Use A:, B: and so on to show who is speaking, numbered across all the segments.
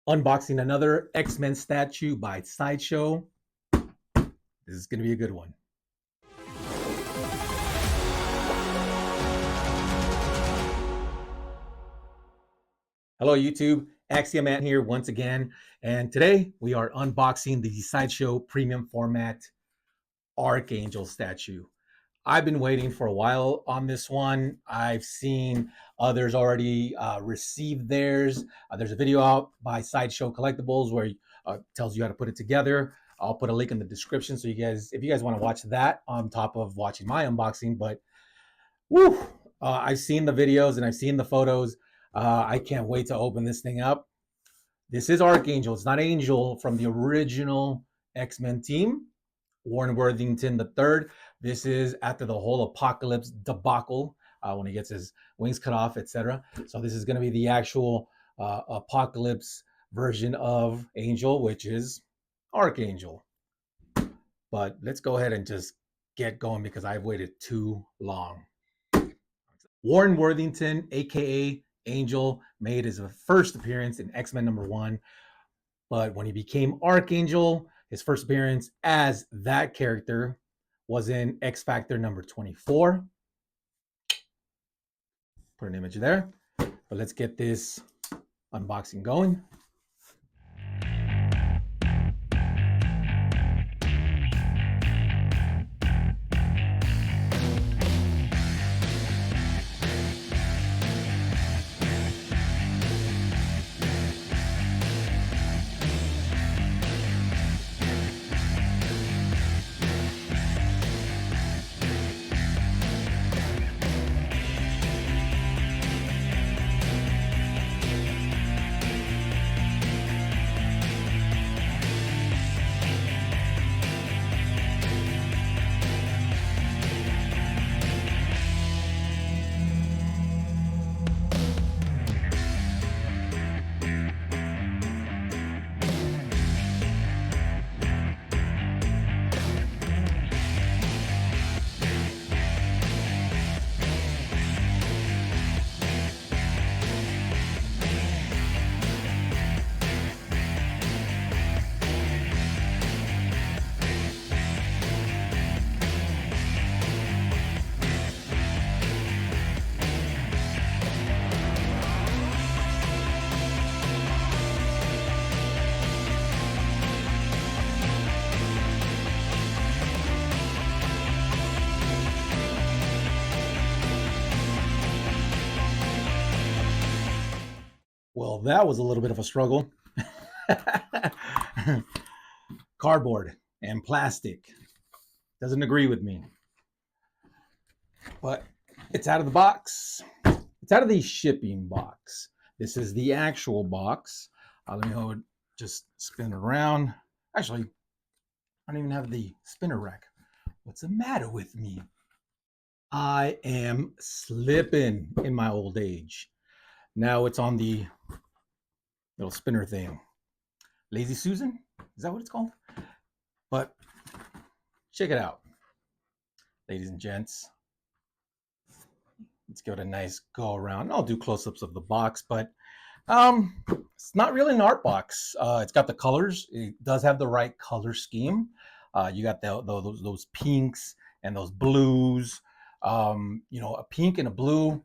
A: Unboxing another X-Men statue by Sideshow. This is going to be a good one. Hello YouTube, Axiomat here once again, and today we are unboxing the Sideshow premium format Archangel statue. I've been waiting for a while on this one. I've seen others already receive theirs. There's a video out by Sideshow Collectibles where tells you how to put it together. I'll put a link in the description so you guys, if you guys want to watch that on top of watching my unboxing. But woo, I've seen the videos and I've seen the photos. I can't wait to open this thing up. This is Archangel. It's not Angel from the original X-Men team. Worthington III. This is after the whole apocalypse debacle when he gets his wings cut off, etc. So this is going to be the actual apocalypse version of Angel, which is Archangel. But let's go ahead and just get going because I've waited too long. Warren Worthington, aka Angel, made his first appearance in X-Men #1. But when he became Archangel, his first appearance as that character was in X Factor #24. Put an image there. But let's get this unboxing going. Well, that was a little bit of a struggle. Cardboard and plastic doesn't agree with me. But it's out of the box. It's out of the shipping box. This is the actual box. Let me hold, just spin around. Actually, I don't even have the spinner rack. What's the matter with me? I am slipping in my old age. Now it's on the little spinner thing. Lazy Susan? Is that what it's called? But check it out, ladies and gents. Let's give it a nice go around. I'll do close-ups of the box, but it's not really an art box. It's got the colors. It does have the right color scheme. You got those pinks and those blues. You know, a pink and a blue,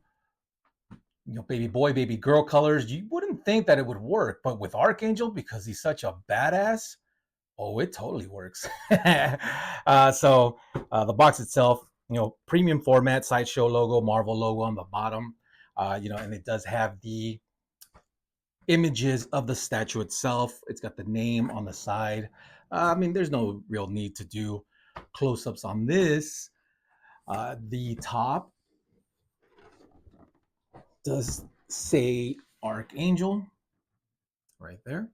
A: you know, baby boy, baby girl colors. You wouldn't think that it would work, but with Archangel, because he's such a badass, oh, it totally works. So the box itself, you know, premium format, Sideshow logo, Marvel logo on the bottom, you know, and it does have the images of the statue itself. It's got the name on the side. I mean, there's no real need to do close-ups on this. The top does say Archangel right there.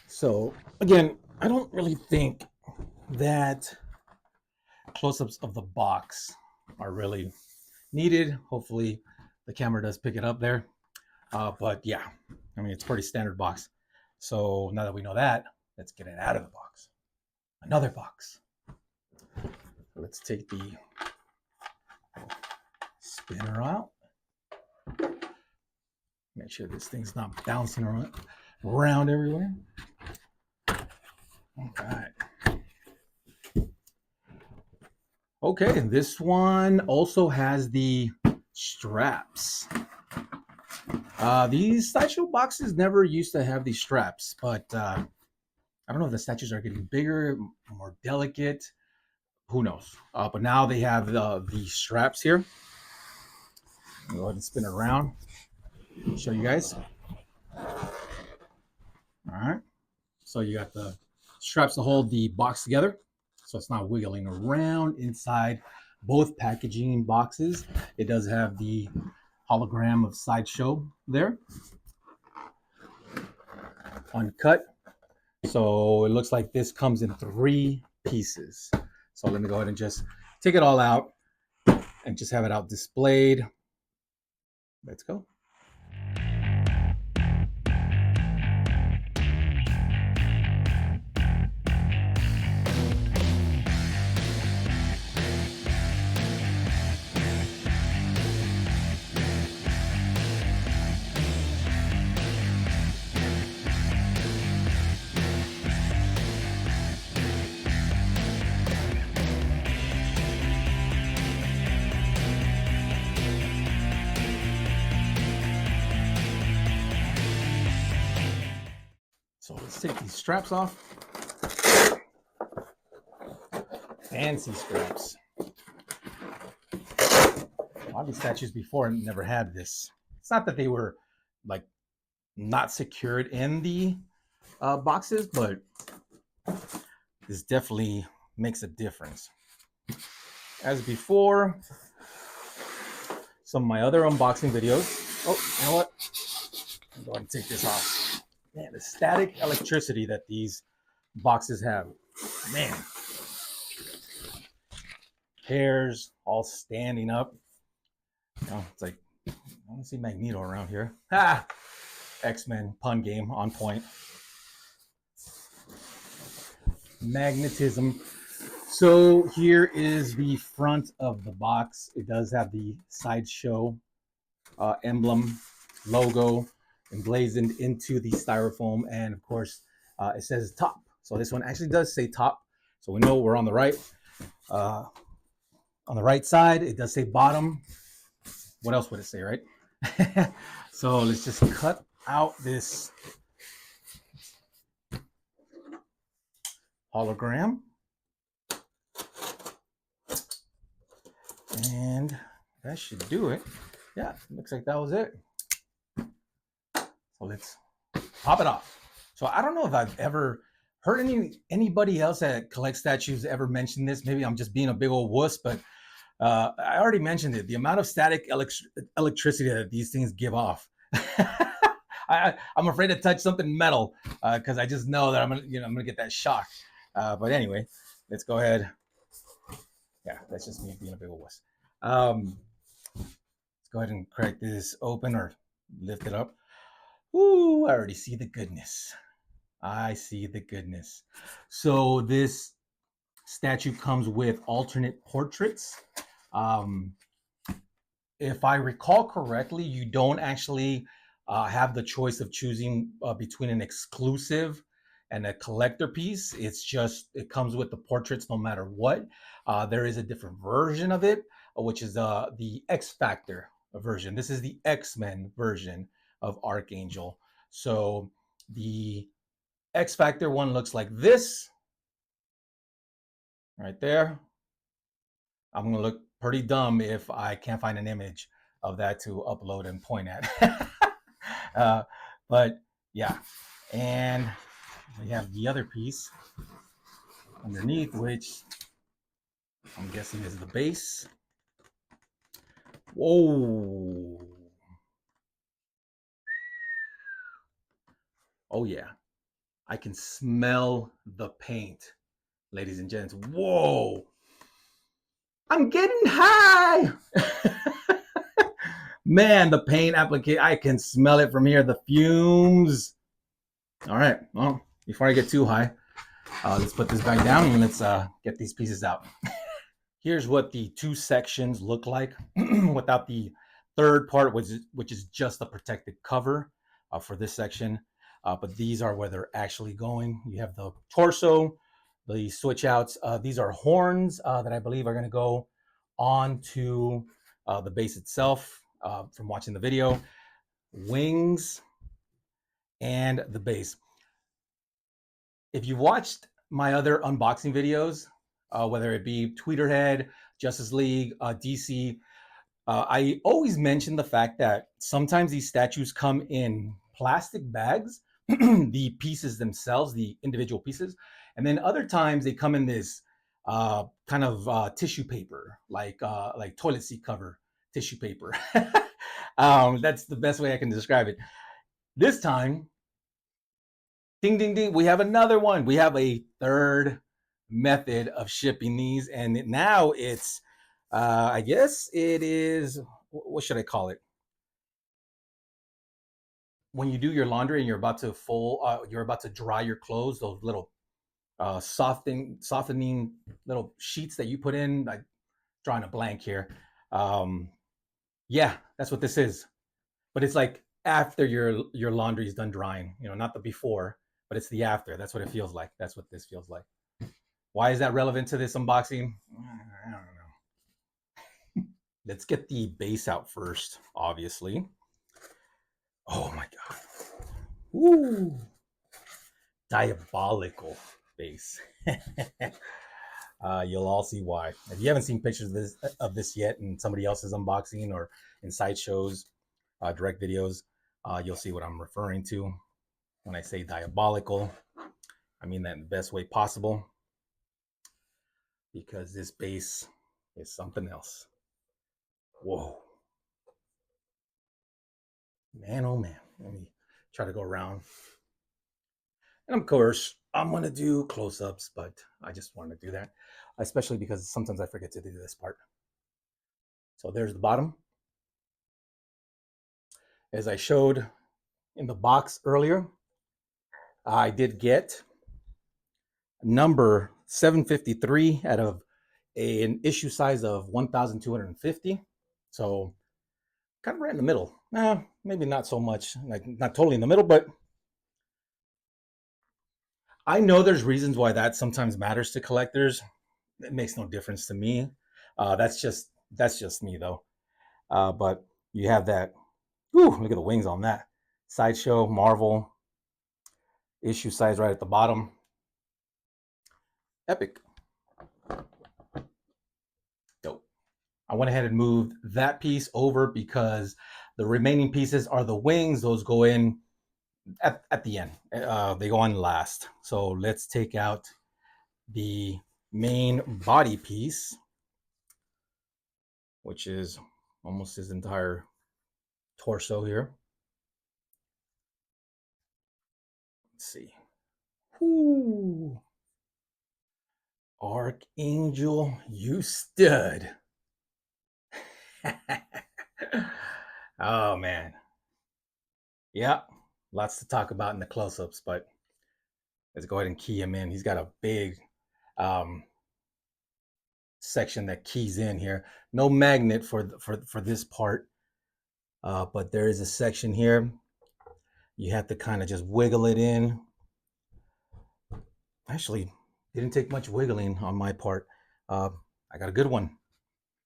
A: So again, I don't really think that close-ups of the box are really needed. Hopefully the camera does pick it up there. But yeah, I mean, it's a pretty standard box. So now that we know that, let's get it out of the box. Another box. Let's take the spinner out. Make sure this thing's not bouncing around everywhere. All right. Okay, this one also has the straps. These Sideshow boxes never used to have these straps, but I don't know if the statues are getting bigger, more delicate. Who knows? But now they have the straps here. Go ahead and spin it around. Show you guys. All right. So you got the straps to hold the box together, so it's not wiggling around inside both packaging boxes. It does have the hologram of Sideshow there, uncut. So it looks like this comes in 3 pieces. So let me go ahead and just take it all out and just have it out displayed. Let's go. So let's take these straps off. Fancy straps. A lot of these statues before never had this. It's not that they were like not secured in the boxes, but this definitely makes a difference. As before, some of my other unboxing videos. Oh, you know what? I'll go ahead and take this off. Man, the static electricity that these boxes have. Man. Hairs all standing up. You know, it's like, I don't see Magneto around here. Ha! X-Men pun game on point. Magnetism. So here is the front of the box. It does have the Sideshow emblem, logo, emblazoned into the styrofoam, and of course it says top. So this one actually does say top, so we know we're on the right. On the right side, it does say bottom. What else would it say, right? So let's just cut out this hologram. And that should do it. Yeah, looks like that was it. So let's pop it off. So I don't know if I've ever heard anybody else that collects statues ever mention this. Maybe I'm just being a big old wuss, but I already mentioned it. The amount of static electricity that these things give off. I'm afraid to touch something metal because I just know that I'm gonna get that shock. But anyway, let's go ahead. Yeah, that's just me being a big old wuss. Let's go ahead and crack this open or lift it up. Ooh, I already see the goodness. I see the goodness. So this statue comes with alternate portraits. If I recall correctly, you don't actually have the choice of choosing between an exclusive and a collector piece. It's just, it comes with the portraits no matter what. There is a different version of it, which is the X Factor version. This is the X-Men version of Archangel. So the X Factor one looks like this right there. I'm gonna look pretty dumb if I can't find an image of that to upload and point at. But yeah, and we have the other piece underneath, which I'm guessing is the base. Whoa. Oh yeah, I can smell the paint, ladies and gents. Whoa, I'm getting high. Man, the paint application, I can smell it from here, the fumes. All right, well, before I get too high, let's put this back down and let's get these pieces out. Here's what the 2 sections look like without the third part, which is just the protected cover for this section. But these are where they're actually going. You have the torso, the switch outs. These are horns that I believe are going to go onto the base itself from watching the video. Wings and the base. If you watched my other unboxing videos, whether it be Tweeterhead, Justice League, DC, I always mention the fact that sometimes these statues come in plastic bags, the pieces themselves, the individual pieces, and then other times they come in this kind of tissue paper, like toilet seat cover tissue paper. That's the best way I can describe it. This time, ding, ding, ding, we have another one. We have a third method of shipping these, and now it's I guess it is, what should I call it? When you do your laundry and you're about to dry your clothes, those little softening little sheets that you put in. I'm drawing a blank here. Yeah, that's what this is. But it's like after your laundry is done drying. Not the before, but it's the after. That's what it feels like. That's what this feels like. Why is that relevant to this unboxing? I don't know. Let's get the base out first, obviously. Oh my God. Ooh. Diabolical base. You'll all see why. If you haven't seen pictures of this yet in somebody else's unboxing or in Sideshow's direct videos, you'll see what I'm referring to. When I say diabolical, I mean that in the best way possible, because this base is something else. Whoa. Man, oh man. Let me try to go around. And of course, I'm going to do close-ups, but I just wanted to do that, especially because sometimes I forget to do this part. So there's the bottom. As I showed in the box earlier, I did get number 753 out of an issue size of 1,250. So kind of right in the middle. Maybe not so much, like not totally in the middle, but I know there's reasons why that sometimes matters to collectors. It makes no difference to me. That's just me though. But you have that. Whew, look at the wings on that. Sideshow, Marvel, issue size right at the bottom. Epic. Dope. I went ahead and moved that piece over because the remaining pieces are the wings. Those go in at the end. They go on last. So let's take out the main body piece, which is almost his entire torso here. Let's see. Whoo. Archangel, you stud. Oh man. Yeah, lots to talk about in the close-ups, but let's go ahead and key him in. He's got a big section that keys in here. No magnet for this part, but there is a section here. You have to kind of just wiggle it in. Actually, didn't take much wiggling on my part. I got a good one.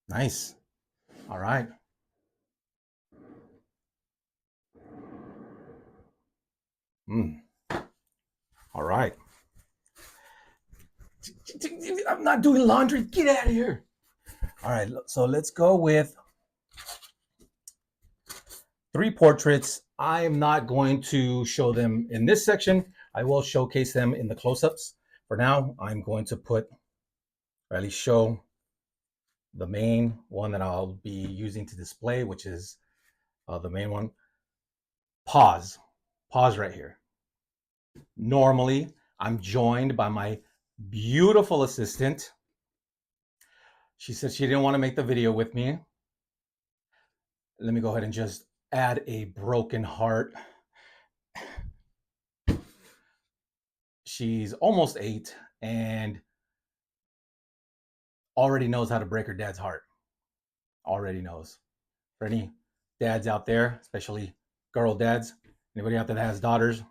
A: Nice. All right. All right. I'm not doing laundry. Get out of here. All right. So let's go with 3 portraits. I am not going to show them in this section. I will showcase them in the close-ups. For now, I'm going to put, or at least show, the main one that I'll be using to display, which is the main one. Pause right here. Normally, I'm joined by my beautiful assistant. She said she didn't want to make the video with me. Let me go ahead and just add a broken heart. She's almost 8 and already knows how to break her dad's heart. Already knows. For any dads out there, especially girl dads. Anybody out there that has daughters?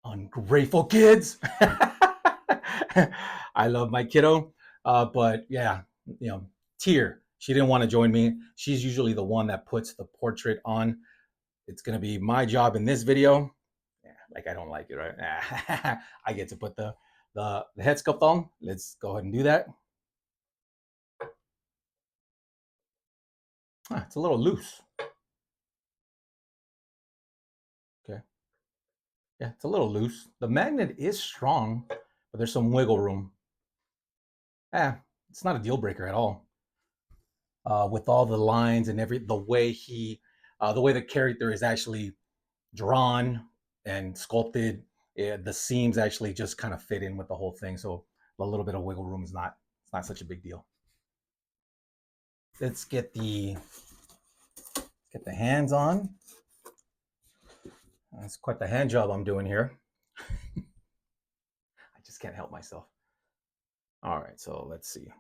A: Ungrateful kids. I love my kiddo, but yeah, Tear. She didn't want to join me. She's usually the one that puts the portrait on. It's gonna be my job in this video. Yeah, like I don't like it, right? I get to put the head sculpt on. Let's go ahead and do that. It's a little loose. Okay. Yeah, it's a little loose. The magnet is strong, but there's some wiggle room. It's not a deal breaker at all. With all the lines and the way the way the character is actually drawn and sculpted, the seams actually just kind of fit in with the whole thing. So a little bit of wiggle room is not such a big deal. Let's get the hands on. That's quite the hand job I'm doing here. I just can't help myself. All right, so let's see.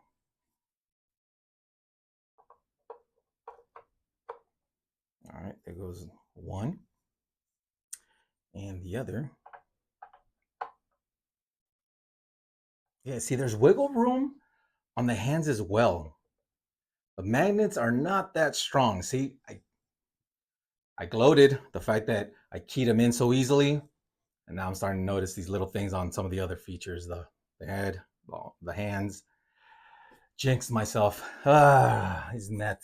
A: All right, there goes one. And the other. Yeah, see, there's wiggle room on the hands as well. The magnets are not that strong. See, I gloated the fact that I keyed them in so easily. And now I'm starting to notice these little things on some of the other features, the head, the hands. Jinxed myself. Isn't that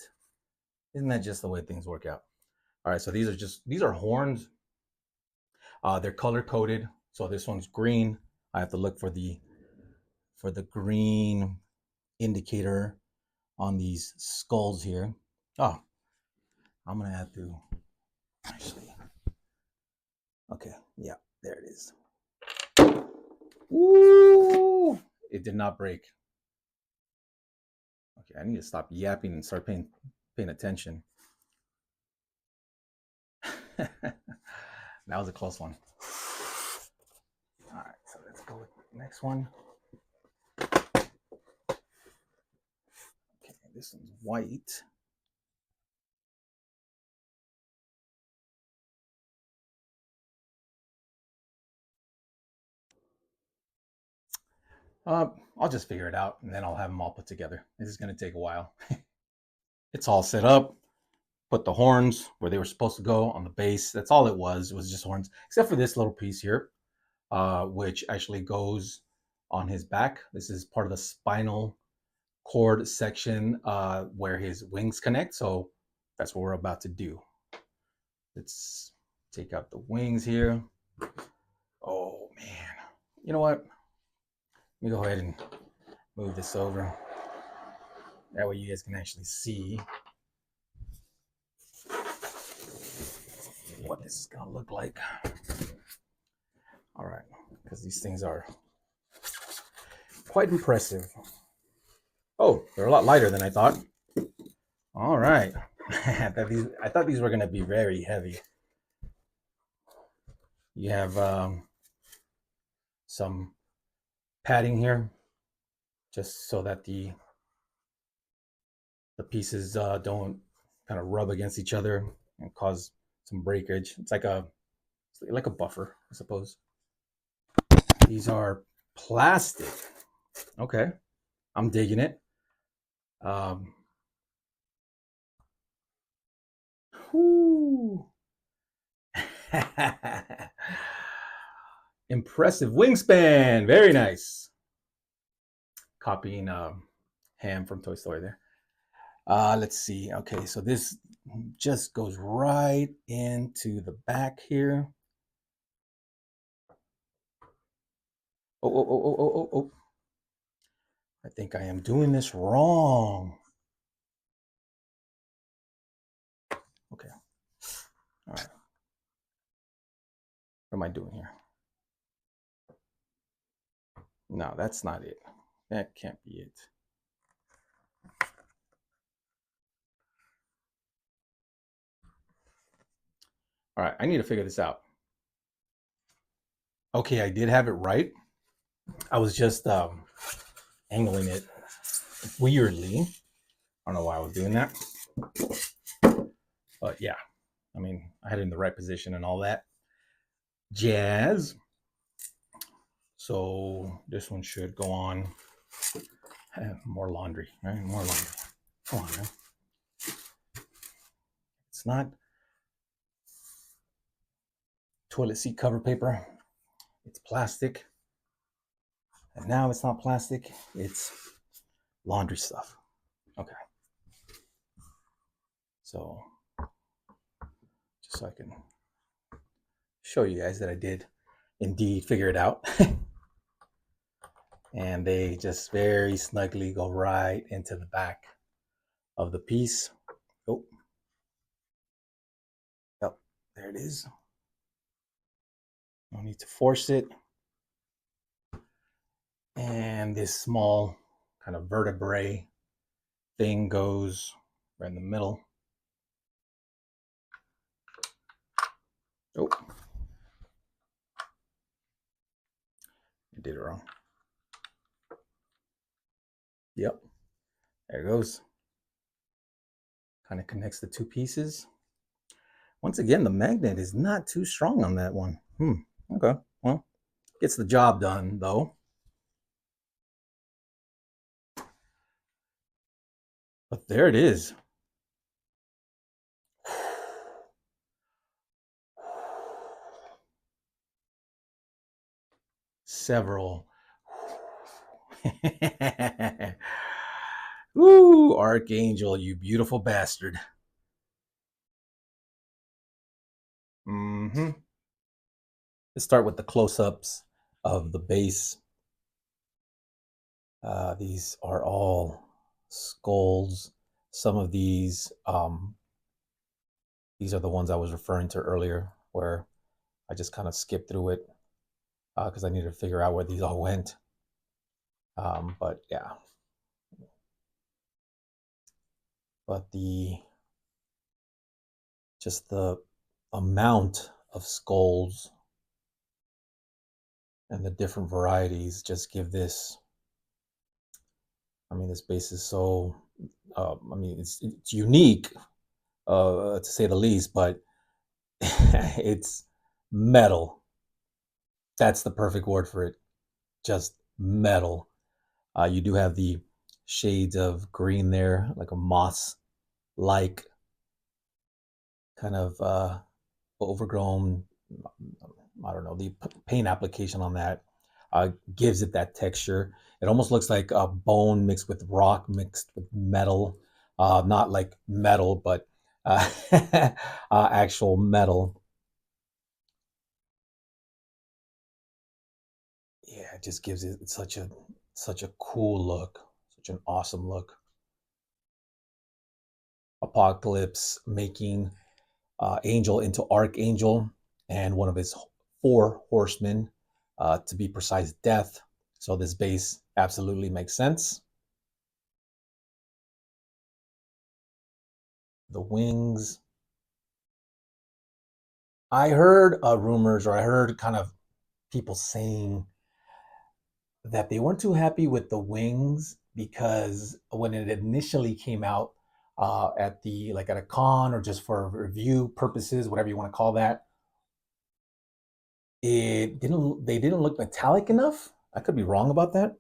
A: just the way things work out? All right, so these are horns. They're color coded. So this one's green. I have to look for the green indicator on these skulls here. Oh, I'm gonna have to actually. Okay, yeah, there it is. Ooh, it did not break. Okay, I need to stop yapping and start paying attention. That was a close one. All right, so let's go with the next one. Okay, this one's white. I'll just figure it out and then I'll have them all put together. This is going to take a while. It's all set up. Put the horns where they were supposed to go on the base. That's all it was. It was just horns, except for this little piece here, which actually goes on his back. This is part of the spinal cord section where his wings connect. So that's what we're about to do. Let's take out the wings here. Oh man, you know what? Let me go ahead and move this over. That way you guys can actually see what this is gonna look like. All right, because these things are quite impressive. Oh, they're a lot lighter than I thought. All right. I thought these were gonna be very heavy. You have some padding here, just so that the pieces don't kind of rub against each other and cause some breakage. It's like a buffer, I suppose. These are plastic. Okay, I'm digging it. Impressive wingspan. Very nice. Copying Ham from Toy Story there. Let's see. Okay, so this just goes right into the back here. Oh. I think I am doing this wrong. Okay. All right. What am I doing here? No, that's not it. That can't be it. All right, I need to figure this out. Okay, I did have it right. I was just angling it weirdly. I don't know why I was doing that. But yeah, I mean, I had it in the right position and all that jazz. So this one should go on. More laundry, right? More laundry. Come on, man. It's not toilet seat cover paper. It's plastic. And now it's not plastic. It's laundry stuff. Okay. So just so I can show you guys that I did indeed figure it out. And they just very snugly go right into the back of the piece. Oh, yep, there it is. No need to force it. And this small kind of vertebrae thing goes right in the middle. Oh, I did it wrong. Yep, there it goes. Kind of connects the two pieces. Once again, the magnet is not too strong on that one. Okay, well, gets the job done though. But there it is. Several. Ooh, Archangel, you beautiful bastard. Mm-hmm. Let's start with the close-ups of the base. These are all skulls. Some of these are the ones I was referring to earlier, where I just kind of skipped through it because I needed to figure out where these all went. But yeah, but just the amount of skulls and the different varieties just give this. I mean, this base is so. I mean, it's unique to say the least, but it's metal. That's the perfect word for it. Just metal. You do have the shades of green there, like a moss-like kind of overgrown. I don't know. The paint application on that gives it that texture. It almost looks like a bone mixed with rock, mixed with metal. Not like metal, but actual metal. Yeah, it just gives it such a cool look, such an awesome look. Apocalypse making Angel into Archangel and one of his four horsemen, to be precise, Death. So this base absolutely makes sense. The wings. I heard rumors, or I heard kind of people saying that they weren't too happy with the wings because when it initially came out at the like at a con or just for review purposes, whatever you want to call that, they didn't look metallic enough. I could be wrong about that.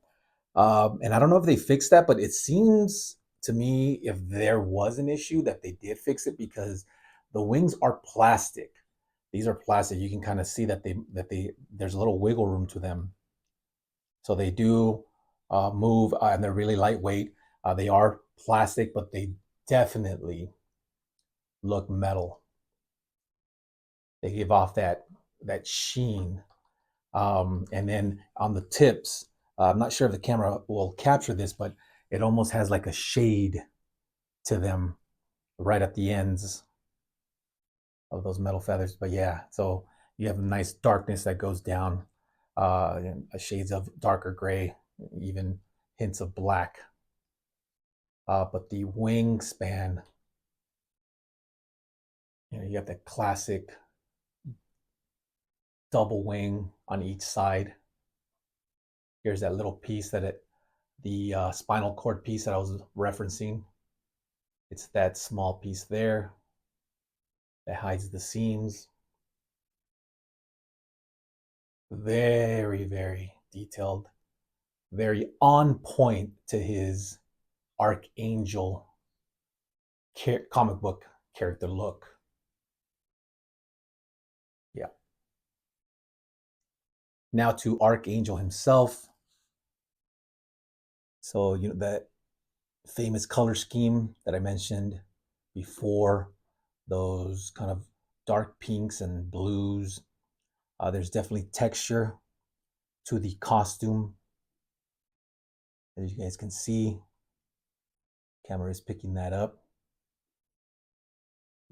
A: And I don't know if they fixed that, but it seems to me if there was an issue that they did fix it because the wings are plastic. These are plastic. You can kind of see that they there's a little wiggle room to them. So they do move, and they're really lightweight. They are plastic, but they definitely look metal. They give off that sheen. And then on the tips, I'm not sure if the camera will capture this, but it almost has like a shade to them right at the ends of those metal feathers. But yeah, so you have a nice darkness that goes down, shades of darker gray, even hints of black. But the wingspan, you got the classic double wing on each side. Here's that little piece the spinal cord piece that I was referencing. It's that small piece there. that hides the seams. Very, very detailed, very on point to his Archangel comic book character look. Yeah. Now to Archangel himself. So, that famous color scheme that I mentioned before, those kind of dark pinks and blues. There's definitely texture to the costume. As you guys can see, camera is picking that up.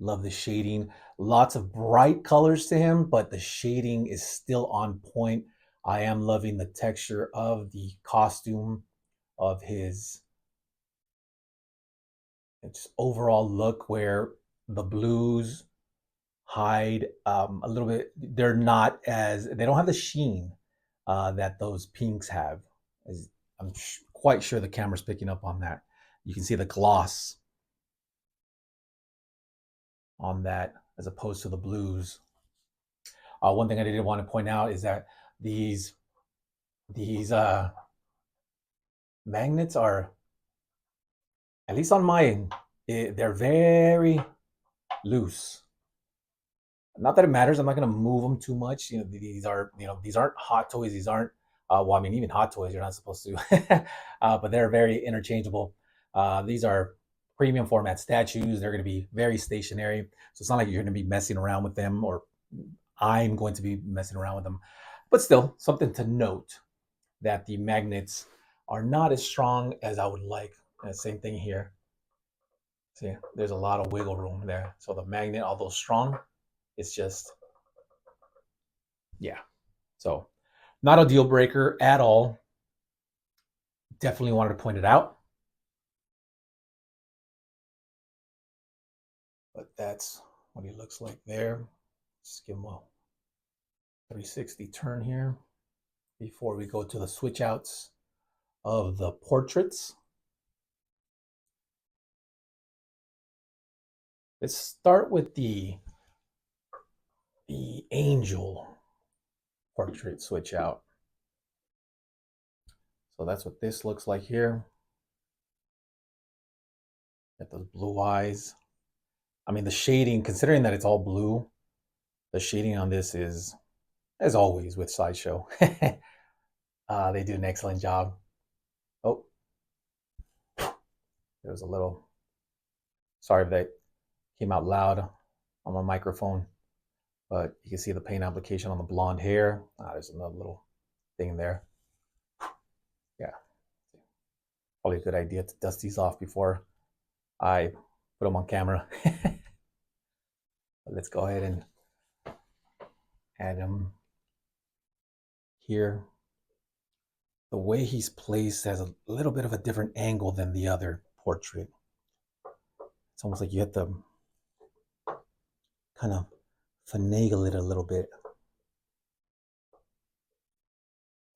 A: Love the shading. Lots of bright colors to him, but the shading is still on point. I am loving the texture of the costume, of his just overall look, where the blues hide a little bit. They don't have the sheen that those pinks have. I'm quite sure the camera's picking up on that. You can see the gloss on that as opposed to the blues. One thing I did want to point out is that these magnets are, at least on mine, they're very loose. Not that it matters. I'm not going to move them too much. These aren't hot toys. These aren't. Well, I mean, even hot toys, you're not supposed to. But they're very interchangeable. These are premium format statues. They're going to be very stationary. So it's not like you're going to be messing around with them, or I'm going to be messing around with them. But still, something to note that the magnets are not as strong as I would like. Same thing here. See, there's a lot of wiggle room there. So the magnet, although strong, it's just, yeah. So not a deal breaker at all. Definitely wanted to point it out. But that's what he looks like there. Just give him a 360 turn here before we go to the switch outs of the portraits. Let's start with the angel portrait switch out. So that's what this looks like here. Got those blue eyes. I mean, the shading, considering that it's all blue, the shading on this is, as always with Sideshow, they do an excellent job. Oh, there was a little, sorry if that came out loud on my microphone, but you can see the paint application on the blonde hair. There's another little thing there. Yeah, probably a good idea to dust these off before I put them on camera. Let's go ahead and add them here. The way he's placed has a little bit of a different angle than the other portrait. It's almost like you have to kind of finagle it a little bit.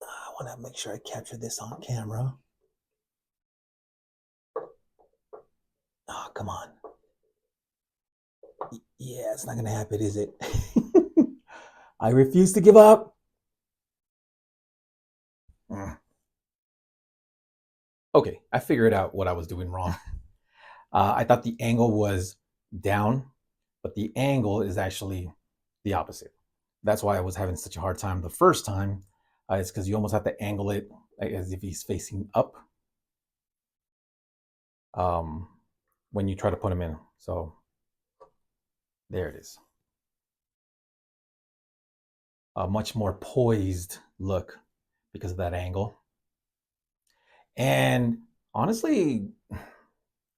A: I want to make sure I capture this on camera. Oh, come on. Yeah, it's not going to happen, is it? I refuse to give up. Okay, I figured out what I was doing wrong. I thought the angle was down, but the angle is actually the opposite. That's why I was having such a hard time the first time. It's because you almost have to angle it as if he's facing up when you try to put him in. So there it is. A much more poised look because of that angle. And honestly,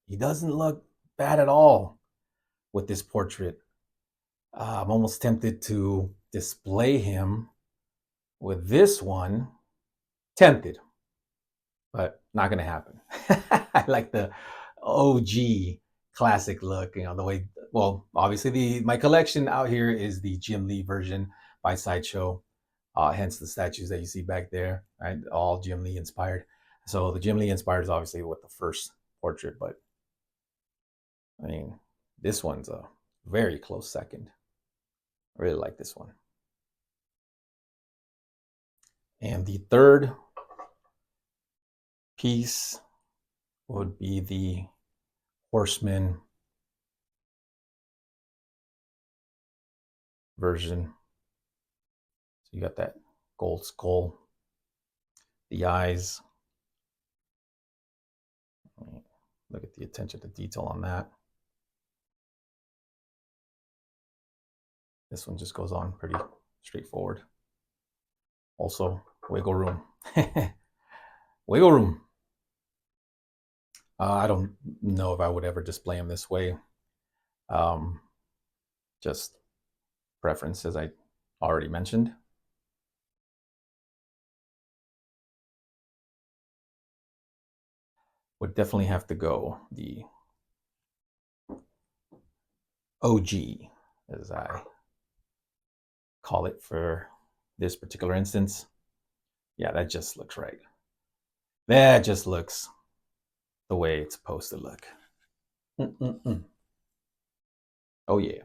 A: he doesn't look bad at all with this portrait. I'm almost tempted to display him with this one. Tempted, but not going to happen. I like the OG classic look, the way, well, obviously my collection out here is the Jim Lee version by Sideshow, hence the statues that you see back there, right? All Jim Lee inspired. So the Jim Lee inspired is obviously what the first portrait, but I mean, this one's a Very close second. I really like this one. And the third piece would be the Horseman version. So you got that gold skull, the eyes. Look at the attention to detail on that. This one just goes on pretty straightforward. Also, wiggle room. Wiggle room. I don't know if I would ever display them this way. Just preference, as I already mentioned. Would definitely have to go the OG, as I call it for this particular instance. Yeah, that just looks right. That just looks the way it's supposed to look. Oh yeah.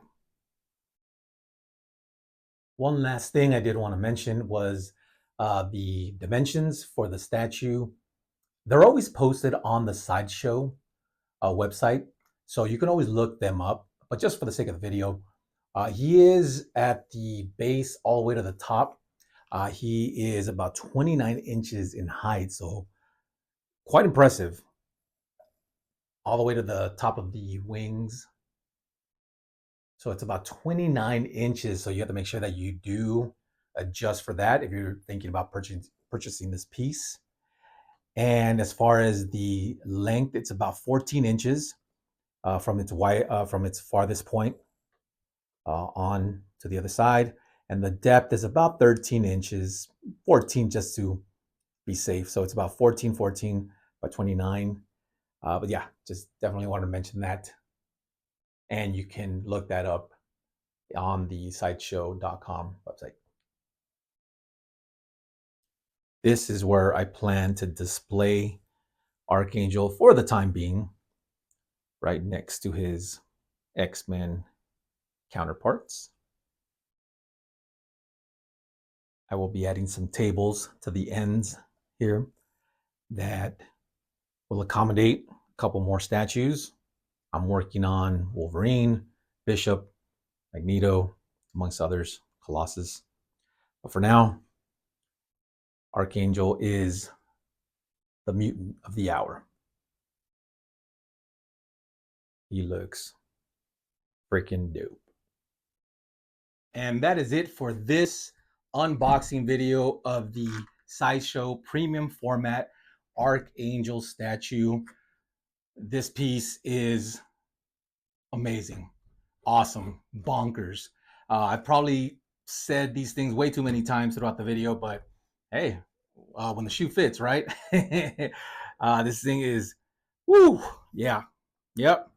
A: One last thing I did want to mention was the dimensions for the statue. They're always posted on the Sideshow website, so you can always look them up. But just for the sake of the video, he is at the base all the way to the top. He is about 29 inches in height, so quite impressive. All the way to the top of the wings. So it's about 29 inches. So you have to make sure that you do adjust for that if you're thinking about purchasing this piece. And as far as the length, it's about 14 inches from its farthest point on to the other side. And the depth is about 13 inches, 14 just to be safe. So it's about 14 by 29. But yeah, just definitely want to mention that. And you can look that up on the sideshow.com website. This is where I plan to display Archangel for the time being, right next to his X-Men counterparts. I will be adding some tables to the ends here that will accommodate a couple more statues. I'm working on Wolverine, Bishop, Magneto, amongst others, Colossus. But for now, Archangel is the mutant of the hour. He looks freaking dope. And that is it for this unboxing video of the Sideshow premium format Archangel statue. This piece is amazing, awesome, bonkers. I probably said these things way too many times throughout the video, but hey, when the shoe fits, right? This thing is, woo, yeah, yep.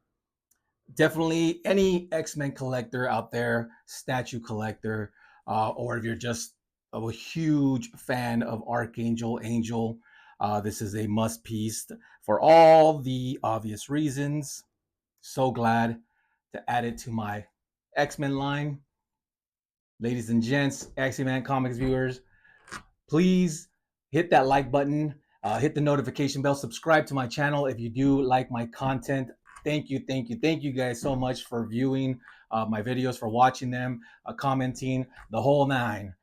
A: Definitely any X-Men collector out there, statue collector, or if you're just a huge fan of Archangel, Angel, this is a must piece for all the obvious reasons. So glad to add it to my X-Men line. Ladies and gents, X-Men Comics viewers, please hit that like button, hit the notification bell, subscribe to my channel if you do like my content. Thank you guys so much for viewing my videos, for watching them, commenting, the whole nine.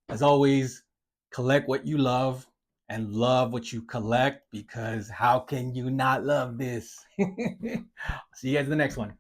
A: As always, collect what you love and love what you collect, because how can you not love this? See you guys in the next one.